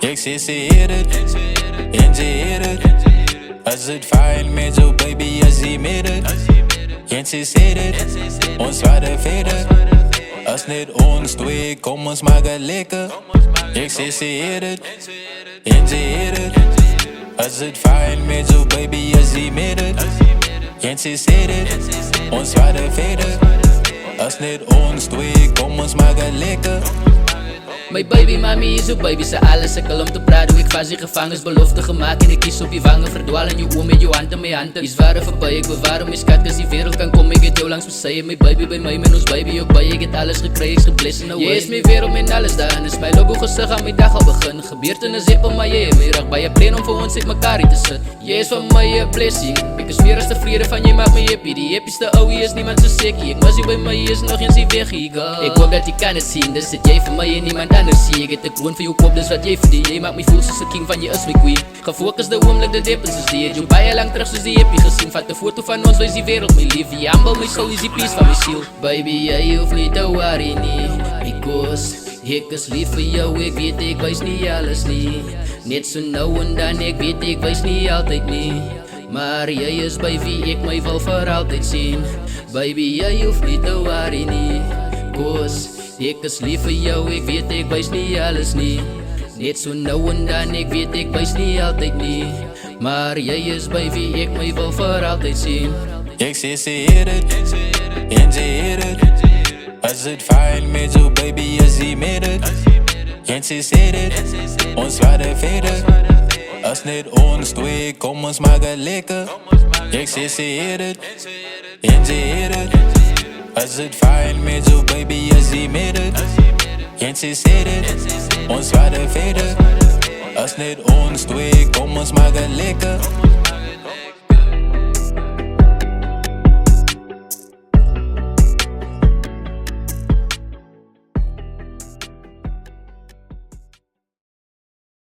Ik zie ze eerder, en ze eerder. Als het fijn met jou baby, als je midden. En ze zitten, ons waren verder. Als net ons twee, kom ons maken lekker. Ik zie ze eerder, en ze eerder. Als het fijn met jou baby, als je midden. En ze zitten, ons waren verder. Als net ons twee, kom ons maken lekker. My baby mami is ook baby sa alles. Ek al om te praat hoe ek vas die gevangens belofte gemaakt. En ek kies op die wangen, verdwaal in jou oom met jou hand in my handen. Is ware voorbij, ek bewaar om my skat, cause die wereld kan kom. Ek het jou langs my sy, my baby by my, met ons baby ook by. Ek het alles gekry, ek is gebless in a way. Jy is my wereld en alles daarin, is my logo gesig aan my dag al begin. Gebeurt in a zip om my, jy my rug by 'n plan om vir ons uit mekaar hier te sit. Jy is van my 'n blessing, ek is meer as tevrede van jy maak my happy. Die happieste ouwe is niemand so sekie, ek mis jy by my, is nog eens die weg hier. Ek hoop dat jy kan het sien, dis het jy vir my en niemand anders. Ek het 'n kroon vir jou kop, dis wat jy verdien. Jy maak my voel soos 'n king van jy is my queen. Gefokus die oomblik, dit happens is die. Jou baie lang terug soos die happy gesien. Vat 'n foto van ons, wys die wereld my lief. Jy humble my soul, is die peace van my siel. Baby, jy hoef nie te worry nie, because ek is lief vir jou. Ek weet ek wys nie alles nie, net so nou en dan. Ek weet ek wys nie altyd nie, maar jy is by wie ek my wil vir altyd sien. Baby, jy hoef nie te worry nie, cause ek is lief vir jou. Ek weet ek wys nie alles nie, net so nou en dan. Ek weet ek wys nie altyd nie, maar jy is by wie ek my wil vir altyd sien. Ik zie ze eerder, en ze eerder. Als het fijn met jou baby, als je midden. En ze zitten, ons waren verder. Als net ons twee, kom ons maken lekker. Ik zie ze eerder, en ze eerder. Als het fijn met jou baby, als je midden. En ze zitten, ons waren verder. Als net ons twee, kom ons maken lekker.